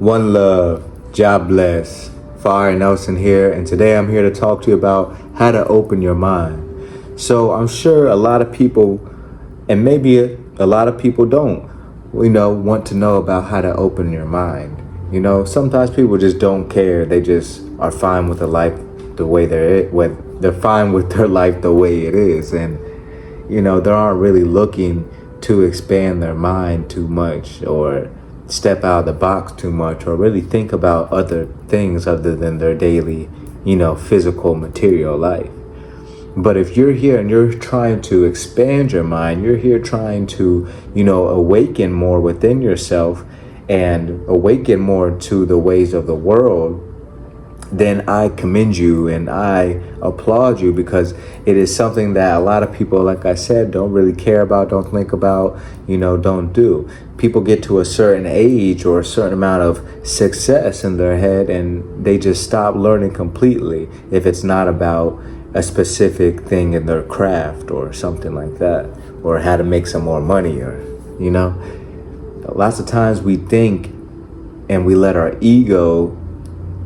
One love, God bless. Fire Nelson here, and today I'm here to talk to you about how to open your mind. So I'm sure a lot of people, and maybe a lot of people don't, want to know about how to open your mind. Sometimes people just don't care. They just are fine with the life the way they're fine with their life the way it is, and they aren't really looking to expand their mind too much or step out of the box too much or really think about other things other than their daily, physical material life. But if you're here and you're trying to expand your mind, you're here trying to, awaken more within yourself and awaken more to the ways of the world, then I commend you and I applaud you, because it is something that a lot of people, like I said, don't really care about, don't think about, don't do. People get to a certain age or a certain amount of success in their head and they just stop learning completely if it's not about a specific thing in their craft or something like that, or how to make some more money, or, lots of times we think and we let our ego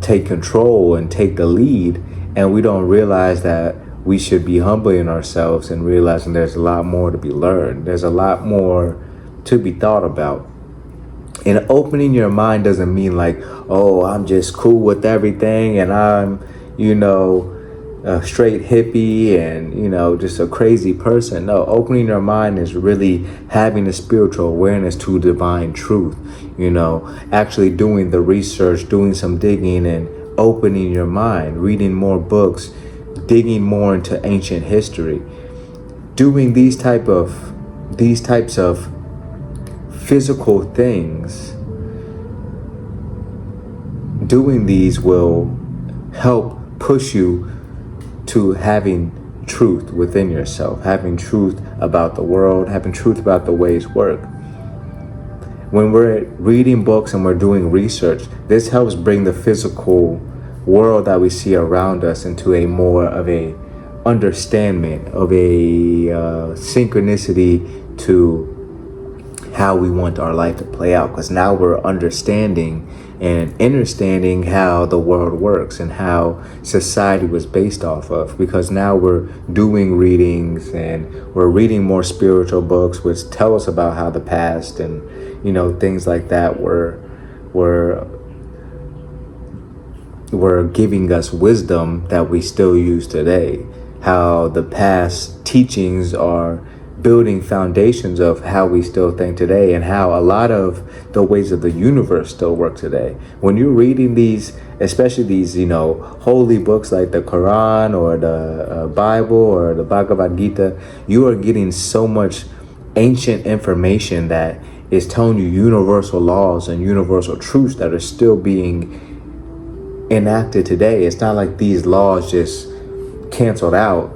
take control and take the lead, and we don't realize that we should be humbling ourselves and realizing there's a lot more to be learned. There's a lot more to be thought about. And opening your mind doesn't mean like, oh, I'm just cool with everything and I'm, a straight hippie and, just a crazy person. No, opening your mind is really having a spiritual awareness to divine truth, actually doing the research, doing some digging and opening your mind, reading more books, digging more into ancient history, doing these types of physical things. Doing these will help push you to having truth within yourself, having truth about the world, having truth about the ways work. When we're reading books and we're doing research, this helps bring the physical world that we see around us into a more of a understanding, of a synchronicity to how we want our life to play out, because now we're understanding and understanding how the world works and how society was based off of, because now we're doing readings and we're reading more spiritual books which tell us about how the past and things like that were giving us wisdom that we still use today, how the past teachings are building foundations of how we still think today, and how a lot of the ways of the universe still work today. When you're reading these, especially these, holy books like the Quran or the Bible or the Bhagavad Gita, you are getting so much ancient information that is telling you universal laws and universal truths that are still being enacted today. It's not like these laws just canceled out,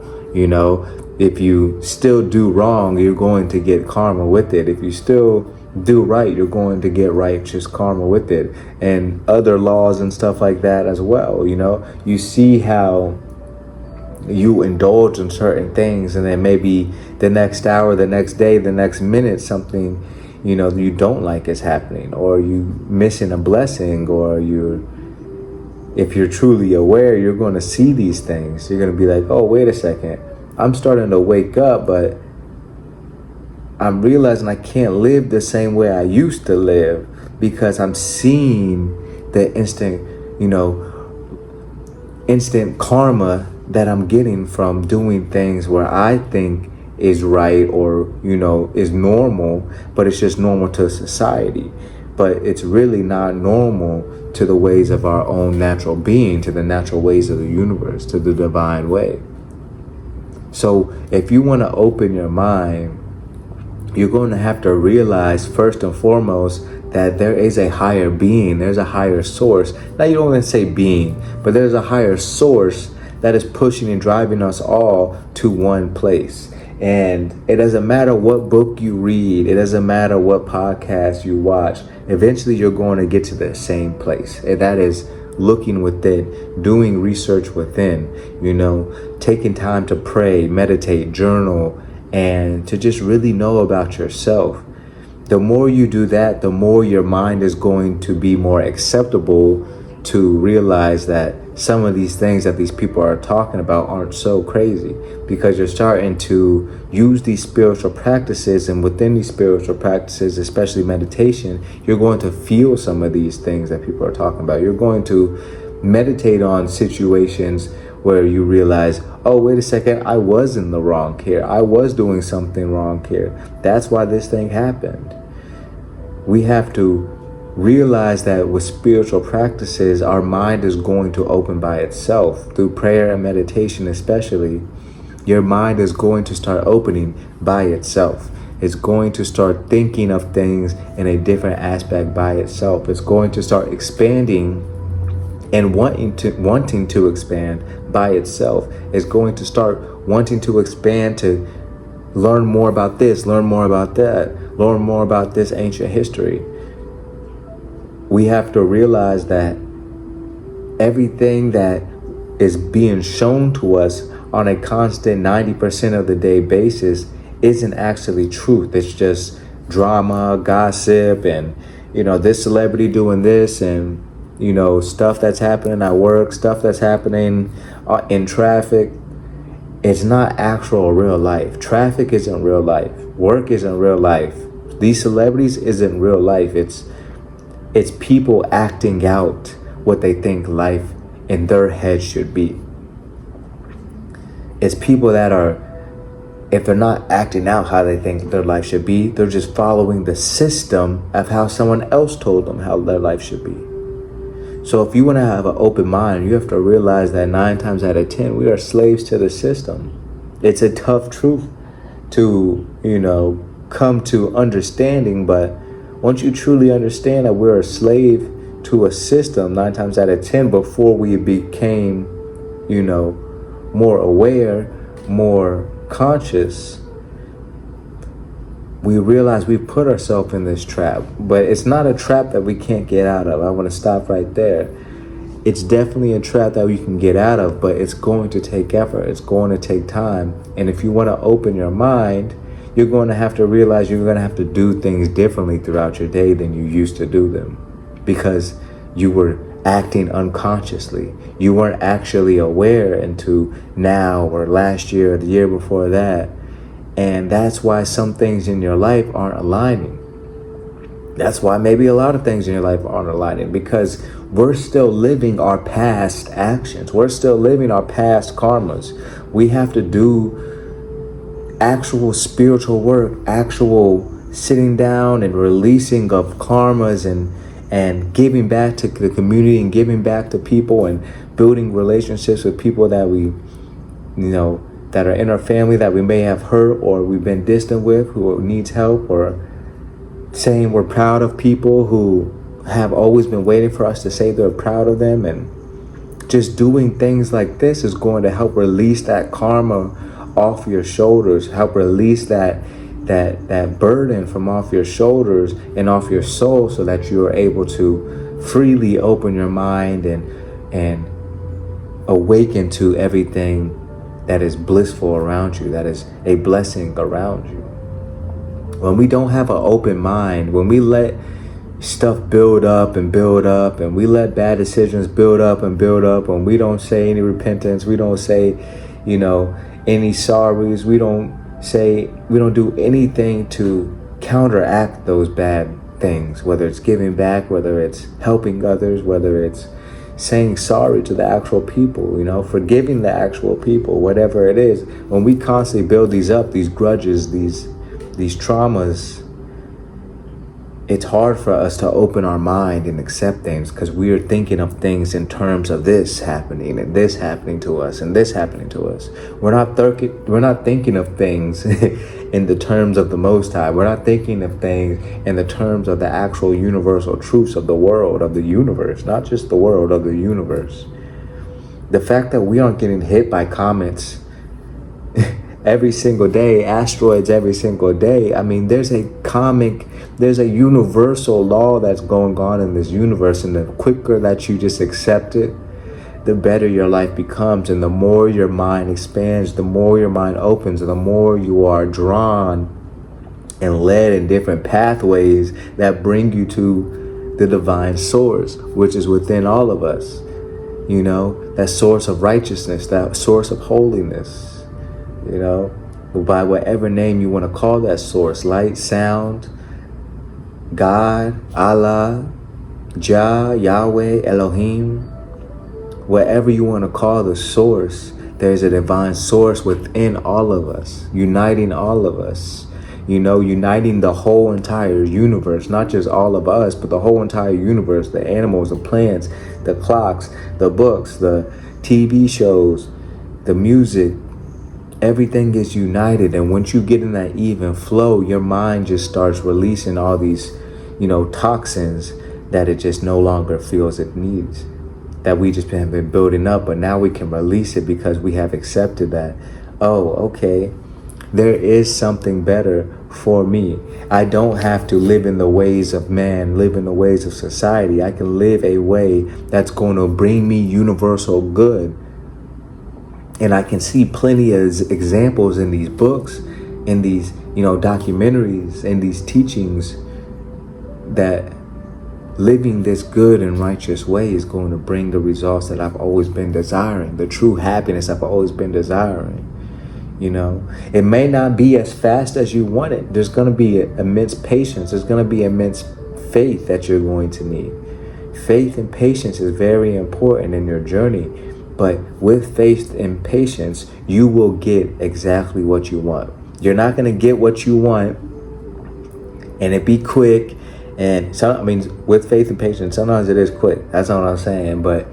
If you still do wrong, you're going to get karma with it. If you still do right, you're going to get righteous karma with it. And other laws and stuff like that as well, You see how you indulge in certain things, and then maybe the next hour, the next day, the next minute, something, you don't like is happening, or you missing a blessing, or if you're truly aware, you're going to see these things. You're going to be like, oh, wait a second. I'm starting to wake up, but I'm realizing I can't live the same way I used to live, because I'm seeing the instant karma that I'm getting from doing things where I think is right or, is normal, but it's just normal to society. But it's really not normal to the ways of our own natural being, to the natural ways of the universe, to the divine way. So if you want to open your mind, you're going to have to realize first and foremost that there is a higher being, there's a higher source. Now, you don't want to say being, but there's a higher source that is pushing and driving us all to one place. And it doesn't matter what book you read, it doesn't matter what podcast you watch, eventually you're going to get to the same place. And that is looking within, doing research within, taking time to pray, meditate, journal, and to just really know about yourself. The more you do that, the more your mind is going to be more acceptable to realize that some of these things that these people are talking about aren't so crazy, because you're starting to use these spiritual practices, and within these spiritual practices, especially meditation, you're going to feel some of these things that people are talking about. You're going to meditate on situations where you realize, oh, wait a second, I was in the wrong here. I was doing something wrong here. That's why this thing happened. We have to realize that with spiritual practices, our mind is going to open by itself. Through prayer and meditation especially, your mind is going to start opening by itself. It's going to start thinking of things in a different aspect by itself. It's going to start expanding and wanting to expand by itself. It's going to start wanting to expand to learn more about this, learn more about that, learn more about this ancient history. We have to realize that everything that is being shown to us on a constant 90% of the day basis isn't actually truth. It's just drama, gossip, and, this celebrity doing this, and, stuff that's happening at work, stuff that's happening in traffic. It's not actual real life. Traffic isn't real life. Work isn't real life. These celebrities isn't real life. It's people acting out what they think life in their head should be. It's people that are, if they're not acting out how they think their life should be, they're just following the system of how someone else told them how their life should be. So if you want to have an open mind, you have to realize that 9 times out of 10, we are slaves to the system. It's a tough truth to, come to understanding, but once you truly understand that we're a slave to a system 9 times out of 10, before we became, more aware, more conscious, we realize we put ourselves in this trap. But it's not a trap that we can't get out of. I want to stop right there. It's definitely a trap that we can get out of, but it's going to take effort. It's going to take time. And if you want to open your mind, you're going to have to realize you're going to have to do things differently throughout your day than you used to do them, because you were acting unconsciously. You weren't actually aware until now or last year or the year before that. And that's why some things in your life aren't aligning. That's why maybe a lot of things in your life aren't aligning, because we're still living our past actions. We're still living our past karmas. We have to do actual spiritual work, actual sitting down and releasing of karmas, and giving back to the community, and giving back to people, and building relationships with people that we, that are in our family that we may have hurt or we've been distant with, who needs help, or saying we're proud of people who have always been waiting for us to say they're proud of them. And just doing things like this is going to help release that karma off your shoulders, help release that burden from off your shoulders and off your soul, so that you are able to freely open your mind and awaken to everything that is blissful around you, that is a blessing around you. When we don't have an open mind, when we let stuff build up, and we let bad decisions build up, when we don't say any repentance, we don't say, any sorries, we don't do anything to counteract those bad things, whether it's giving back, whether it's helping others, whether it's saying sorry to the actual people, forgiving the actual people, whatever it is. When we constantly build these up, these grudges, these traumas, it's hard for us to open our mind and accept things, because we are thinking of things in terms of this happening and this happening to us and this happening to us. We're not thinking of things in the terms of the Most High. We're not thinking of things in the terms of the actual universal truths of the world, of the universe, not just the world, of the universe. The fact that we aren't getting hit by comets every single day, asteroids every single day. I mean, there's a universal law that's going on in this universe, and the quicker that you just accept it, the better your life becomes. And the more your mind expands, the more your mind opens, and the more you are drawn and led in different pathways that bring you to the divine source, which is within all of us. You know, that source of righteousness, that source of holiness, you know, by whatever name you want to call that source, light, sound, God, Allah, Jah, Yahweh, Elohim, whatever you want to call the source, there's a divine source within all of us, uniting all of us, you know, uniting the whole entire universe, not just all of us, but the whole entire universe, the animals, the plants, the clocks, the books, the TV shows, the music, everything gets united. And once you get in that even flow, your mind just starts releasing all these, you know, toxins that it just no longer feels it needs, that we just have been building up. But now we can release it because we have accepted that, oh, okay, there is something better for me. I don't have to live in the ways of man, live in the ways of society. I can live a way that's going to bring me universal good. And I can see plenty of examples in these books, in these, you know, documentaries, in these teachings, that living this good and righteous way is going to bring the results that I've always been desiring, the true happiness I've always been desiring. You know, it may not be as fast as you want it. There's going to be immense patience. There's going to be immense faith that you're going to need. Faith and patience is very important in your journey. But with faith and patience, you will get exactly what you want. You're not going to get what you want and it be quick. And with faith and patience, sometimes it is quick. That's not what I'm saying. But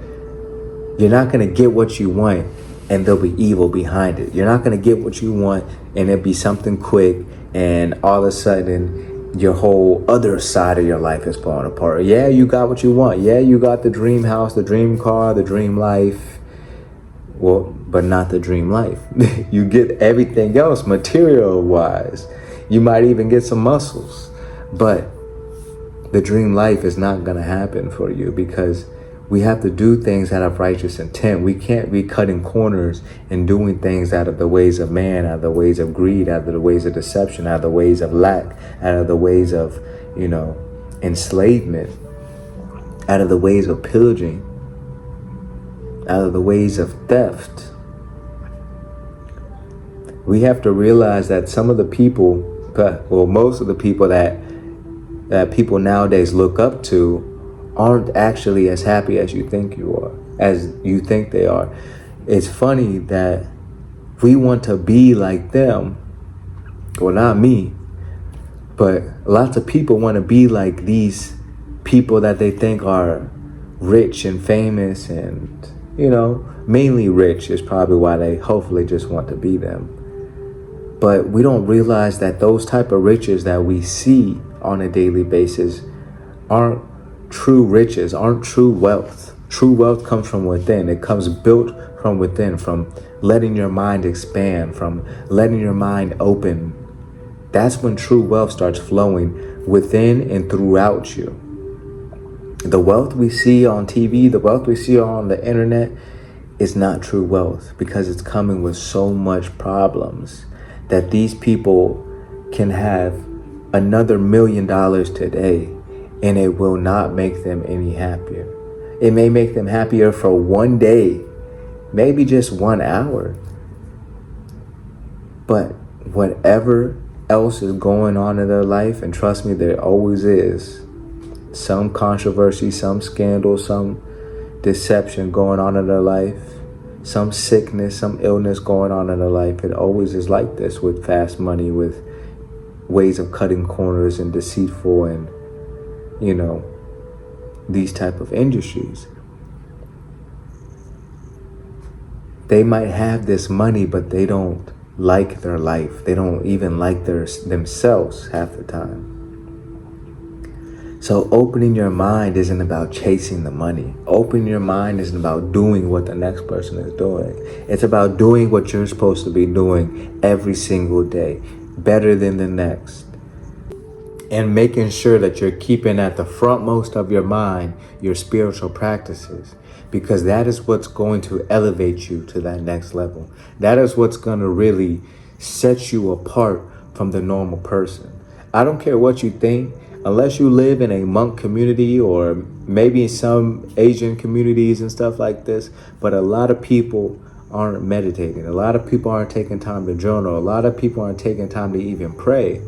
you're not going to get what you want and there'll be evil behind it. You're not going to get what you want and it'll be something quick and all of a sudden your whole other side of your life is falling apart. Yeah, you got what you want. Yeah, you got the dream house, the dream car, the dream life. Well, but not the dream life. You get everything else material wise. You might even get some muscles. But the dream life is not going to happen for you because we have to do things out of righteous intent. We can't be cutting corners and doing things out of the ways of man, out of the ways of greed, out of the ways of deception, out of the ways of lack, out of the ways of, you know, enslavement, out of the ways of pillaging, out of the ways of theft. We have to realize that some of the people, well, most of the people that people nowadays look up to aren't actually as happy as you think you are, as you think they are. It's funny that we want to be like them. Well, not me, but lots of people want to be like these people that they think are rich and famous and, you know, mainly rich is probably why they hopefully just want to be them. But we don't realize that those type of riches that we see on a daily basis aren't true riches, aren't true wealth. True wealth comes from within. It comes built from within, from letting your mind expand, from letting your mind open. That's when true wealth starts flowing within and throughout you. The wealth we see on TV, the wealth we see on the internet is not true wealth because it's coming with so much problems that these people can have another $1 million today and it will not make them any happier. It may make them happier for one day, maybe just 1 hour. But whatever else is going on in their life, and trust me, there always is some controversy, some scandal, some deception going on in their life, some sickness, some illness going on in their life. It always is like this with fast money, with ways of cutting corners and deceitful and, you know, these type of industries. They might have this money, but they don't like their life. They don't even like themselves half the time. So opening your mind isn't about chasing the money. Opening your mind isn't about doing what the next person is doing. It's about doing what you're supposed to be doing every single day, better than the next. And making sure that you're keeping at the frontmost of your mind your spiritual practices, because that is what's going to elevate you to that next level. That is what's going to really set you apart from the normal person. I don't care what you think, unless you live in a monk community or maybe in some Asian communities and stuff like this. But a lot of people aren't meditating. A lot of people aren't taking time to journal. A lot of people aren't taking time to even pray.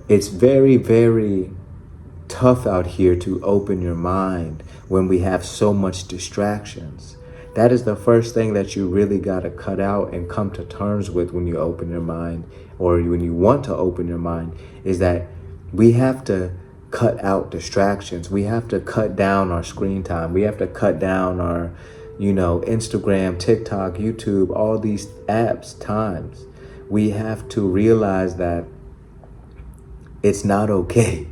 It's very, very tough out here to open your mind when we have so much distractions. That is the first thing that you really got to cut out and come to terms with when you open your mind, or when you want to open your mind, is that we have to cut out distractions. We have to cut down our screen time. We have to cut down our, Instagram, TikTok, YouTube, all these apps times. We have to realize that it's not okay.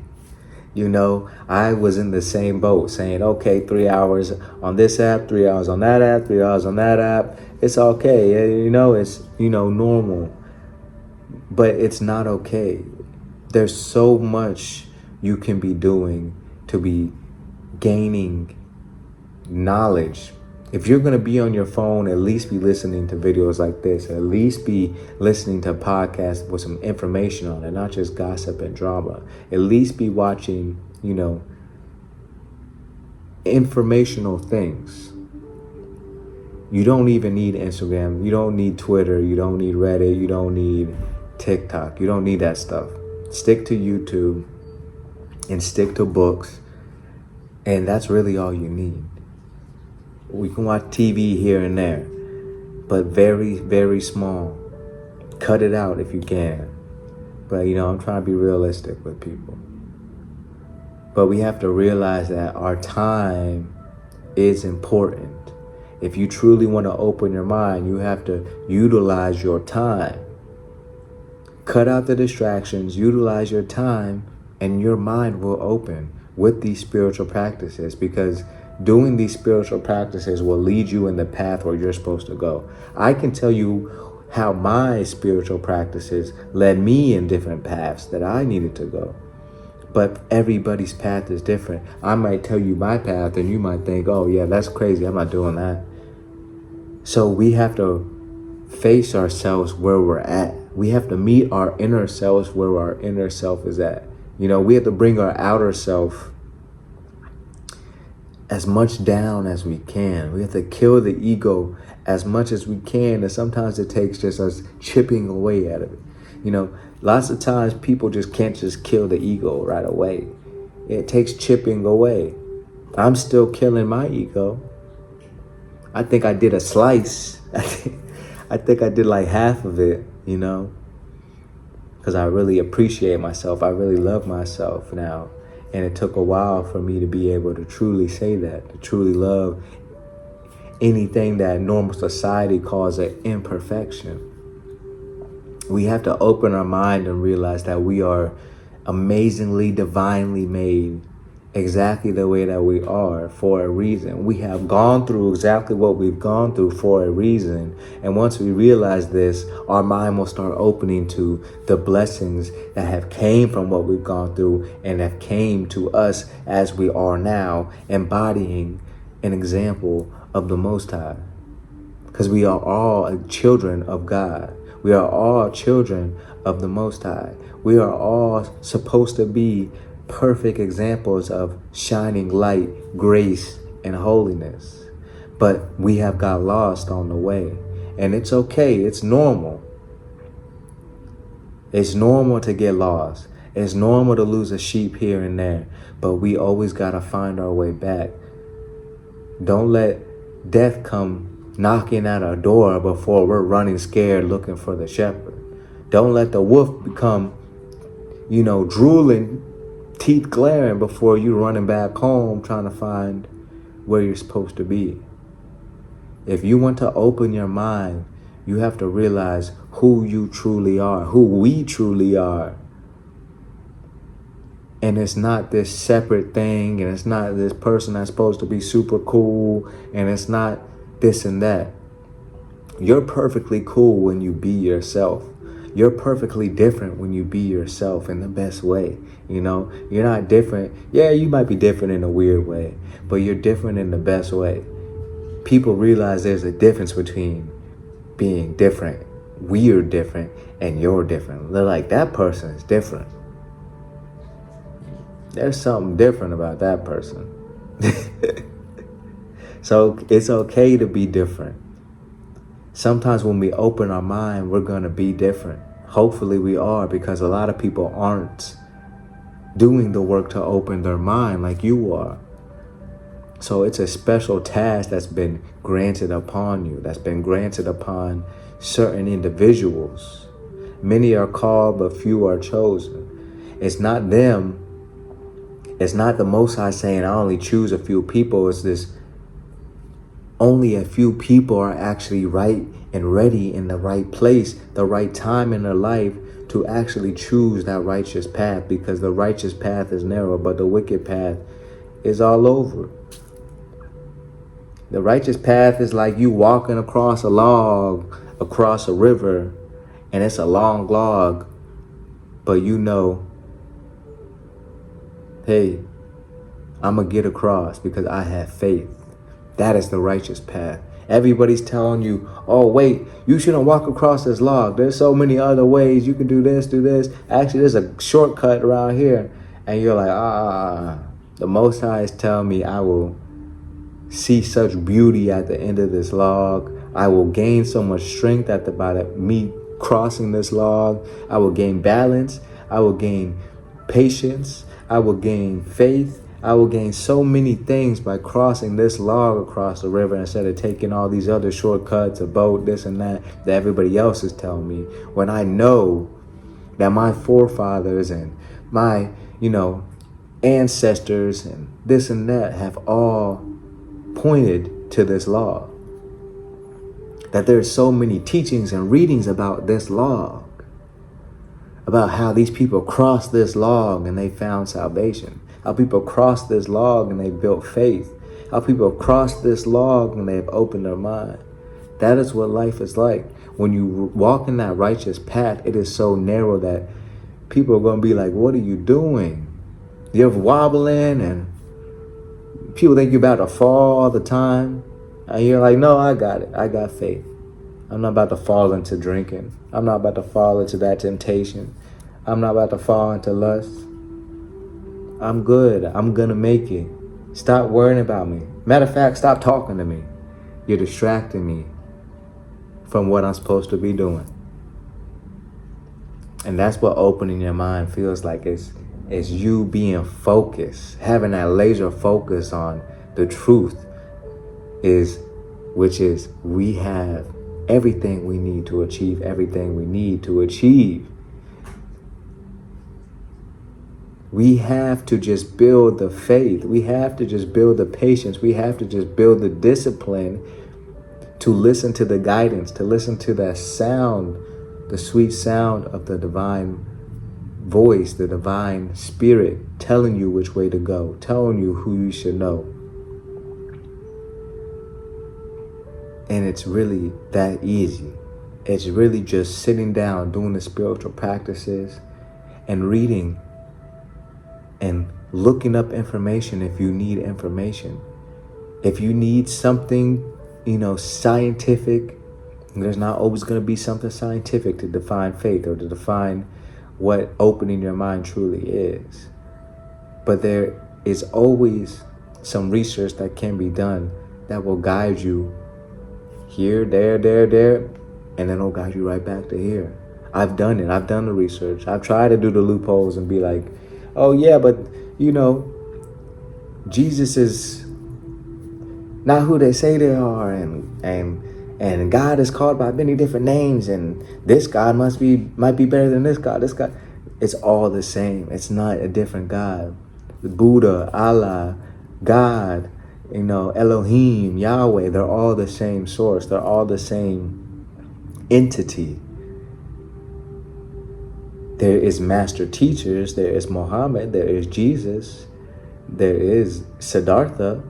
I was in the same boat saying, okay, 3 hours on this app, 3 hours on that app, 3 hours on that app. It's okay. It's, normal. But it's not okay. There's so much you can be doing to be gaining knowledge. If you're going to be on your phone, at least be listening to videos like this. At least be listening to podcasts with some information on it, not just gossip and drama. At least be watching, informational things. You don't even need Instagram. You don't need Twitter. You don't need Reddit. You don't need TikTok. You don't need that stuff. Stick to YouTube and stick to books. And that's really all you need. We can watch TV here and there, but very, very small. Cut it out if you can. But, I'm trying to be realistic with people. But we have to realize that our time is important. If you truly want to open your mind, you have to utilize your time. Cut out the distractions, utilize your time, and your mind will open with these spiritual practices, because doing these spiritual practices will lead you in the path where you're supposed to go. I can tell you how my spiritual practices led me in different paths that I needed to go. But everybody's path is different. I might tell you my path and you might think, oh yeah, that's crazy, I'm not doing that. So we have to face ourselves where we're at. We have to meet our inner selves where our inner self is at. We have to bring our outer self as much down as we can. We have to kill the ego as much as we can. And sometimes it takes just us chipping away at it. Lots of times people just can't just kill the ego right away. It takes chipping away. I'm still killing my ego. I think I did a slice. I think I did like half of it, because I really appreciate myself. I really love myself now. And it took a while for me to be able to truly say that, to truly love anything that normal society calls an imperfection. We have to open our mind and realize that we are amazingly, divinely made exactly the way that we are for a reason. We have gone through exactly what we've gone through for a reason. And once we realize this, our mind will start opening to the blessings that have came from what we've gone through and have came to us as we are now, embodying an example of the Most High. Because we are all children of God. We are all children of the Most High. We are all supposed to be perfect examples of shining light, grace, and holiness. But we have got lost on the way. And it's okay. It's normal. It's normal to get lost. It's normal to lose a sheep here and there. But we always got to find our way back. Don't let death come knocking at our door before we're running scared looking for the shepherd. Don't let the wolf become, drooling, teeth glaring before you running back home trying to find where you're supposed to be. If you want to open your mind, you have to realize who you truly are, who we truly are. And it's not this separate thing, and it's not this person that's supposed to be super cool, and it's not this and that. You're perfectly cool when you be yourself. You're perfectly different when you be yourself in the best way. You're not different. Yeah, you might be different in a weird way, but you're different in the best way. People realize there's a difference between being different we're different and you're different. They're like, that person is different. There's something different about that person. So it's okay to be different. Sometimes when we open our mind, we're going to be different. Hopefully we are, because a lot of people aren't doing the work to open their mind like you are. So it's a special task that's been granted upon you, that's been granted upon certain individuals. Many are called, but few are chosen. It's not them. It's not the Most High saying, I only choose a few people. It's this, only a few people are actually right and ready in the right place, the right time in their life to actually choose that righteous path, because the righteous path is narrow, but the wicked path is all over. The righteous path is like you walking across a log, across a river, and it's a long log, but you know, hey, I'm going to get across because I have faith. That is the righteous path. Everybody's telling you, oh, wait, you shouldn't walk across this log. There's so many other ways. You can do this, do this. Actually, there's a shortcut around here. And you're like, the Most High is telling me I will see such beauty at the end of this log. I will gain so much strength by me crossing this log. I will gain balance. I will gain patience. I will gain faith. I will gain so many things by crossing this log across the river instead of taking all these other shortcuts, a boat, this and that everybody else is telling me. When I know that my forefathers and my, ancestors and this and that have all pointed to this law. That there's so many teachings and readings about this log, about how these people crossed this log and they found salvation. How people crossed this log and they built faith. How people have crossed this log and they have opened their mind. That is what life is like. When you walk in that righteous path, it is so narrow that people are going to be like, what are you doing? You're wobbling and people think you're about to fall all the time. And you're like, no, I got it. I got faith. I'm not about to fall into drinking. I'm not about to fall into that temptation. I'm not about to fall into lust. I'm good. I'm going to make it. Stop worrying about me. Matter of fact, stop talking to me. You're distracting me from what I'm supposed to be doing. And that's what opening your mind feels like. It's you being focused, having that laser focus on the truth, which is we have everything we need to achieve everything we need to achieve. We have to just build the faith. We have to just build the patience. We have to just build the discipline to listen to the guidance, to listen to that sound, the sweet sound of the divine voice, the divine spirit telling you which way to go, telling you who you should know. And it's really that easy. It's really just sitting down, doing the spiritual practices and reading and looking up information if you need information. If you need something, scientific, there's not always going to be something scientific to define faith or to define what opening your mind truly is. But there is always some research that can be done that will guide you here, there, and then it'll guide you right back to here. I've done it. I've done the research. I've tried to do the loopholes and be like, oh yeah, but Jesus is not who they say they are, and God is called by many different names, and this God might be better than this God. This God, it's all the same. It's not a different God. Buddha, Allah, God, Elohim, Yahweh, they're all the same source. They're all the same entity. There is master teachers, there is Muhammad, there is Jesus, there is Siddhartha,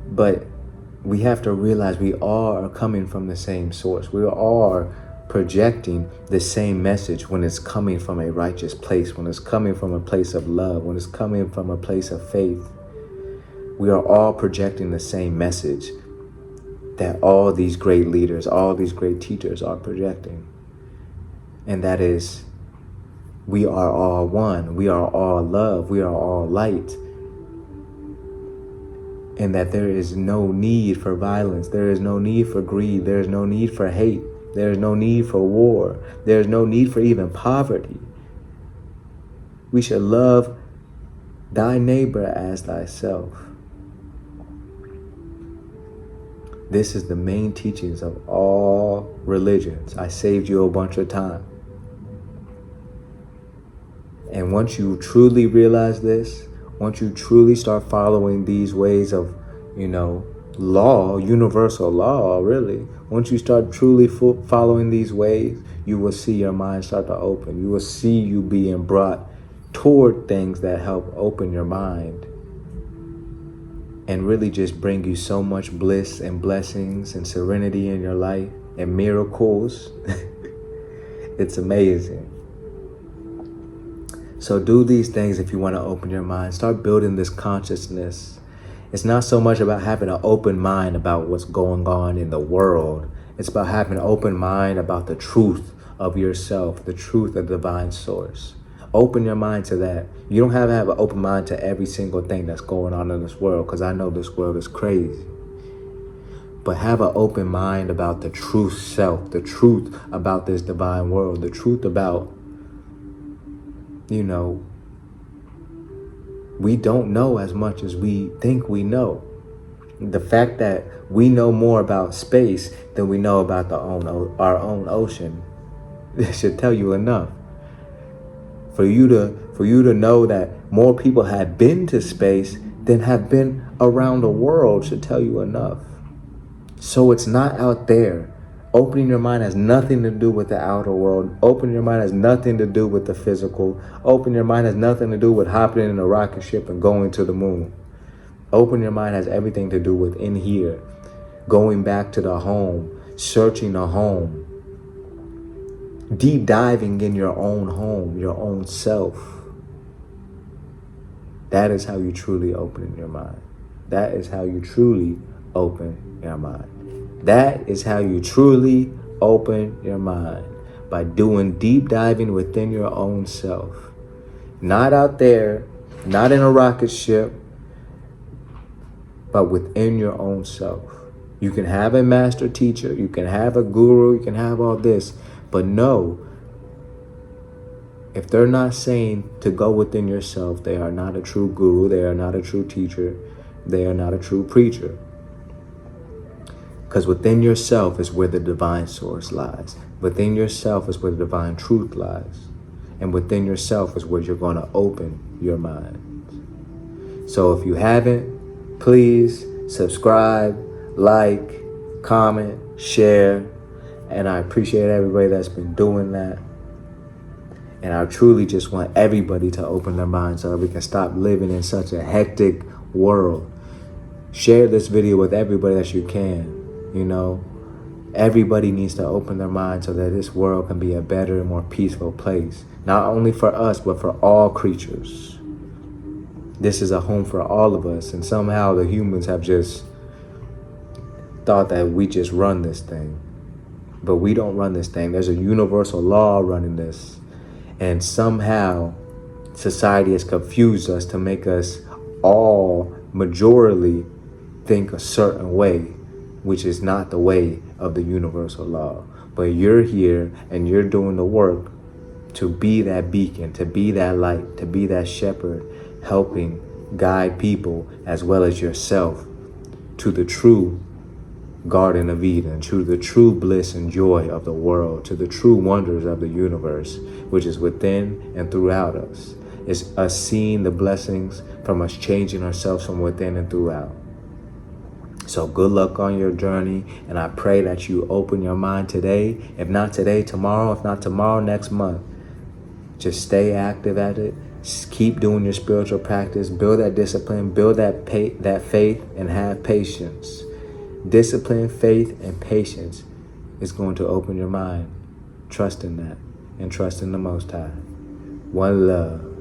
but we have to realize we all are coming from the same source. We are projecting the same message when it's coming from a righteous place, when it's coming from a place of love, when it's coming from a place of faith. We are all projecting the same message. that all these great leaders, all these great teachers are projecting. And that is, we are all one. We are all love. We are all light. And that there is no need for violence. There is no need for greed. There is no need for hate. There is no need for war. There is no need for even poverty. We should love thy neighbor as thyself. This is the main teachings of all religions. I saved you a bunch of time. And once you truly realize this, once you truly start following these ways of, law, universal law, really, once you start truly following these ways, you will see your mind start to open. You will see you being brought toward things that help open your mind and really just bring you so much bliss and blessings and serenity in your life and miracles. It's amazing. So do these things if you want to open your mind. Start building this consciousness. It's not so much about having an open mind about what's going on in the world. It's about having an open mind about the truth of yourself, the truth of the divine source. Open your mind to that. You don't have to have an open mind to every single thing that's going on in this world, because I know this world is crazy. But have an open mind about the truth self, the truth about this divine world, the truth about, we don't know as much as we think we know. The fact that we know more about space than we know about our own ocean, it should tell you enough. For you to know that more people have been to space than have been around the world should tell you enough. So it's not out there. Opening your mind has nothing to do with the outer world. Opening your mind has nothing to do with the physical. Opening your mind has nothing to do with hopping in a rocket ship and going to the moon. Opening your mind has everything to do with in here, going back to the home, searching the home, deep diving in your own home, your own self. That is how you truly open your mind. That is how you truly open your mind. That is how you truly open your mind, by doing deep diving within your own self. Not out there, not in a rocket ship, but within your own self. You can have a master teacher, you can have a guru, you can have all this, but no, if they're not saying to go within yourself, they are not a true guru, they are not a true teacher, they are not a true preacher. Because within yourself is where the divine source lies. Within yourself is where the divine truth lies. And within yourself is where you're going to open your mind. So if you haven't, please subscribe, like, comment, share. And I appreciate everybody that's been doing that. And I truly just want everybody to open their minds so that we can stop living in such a hectic world. Share this video with everybody that you can. Everybody needs to open their mind so that this world can be a better and more peaceful place. Not only for us, but for all creatures. This is a home for all of us. And somehow the humans have just thought that we just run this thing. But we don't run this thing. There's a universal law running this. And somehow society has confused us to make us all majorly think a certain way, which is not the way of the universal law. But you're here and you're doing the work to be that beacon, to be that light, to be that shepherd, helping guide people as well as yourself to the true Garden of Eden, to the true bliss and joy of the world, to the true wonders of the universe, which is within and throughout us. It's us seeing the blessings from us changing ourselves from within and throughout. So good luck on your journey, and I pray that you open your mind today. If not today, tomorrow. If not tomorrow, next month. Just stay active at it. Just keep doing your spiritual practice. Build that discipline. Build that faith, and have patience. Discipline, faith, and patience is going to open your mind. Trust in that, and trust in the Most High. One love.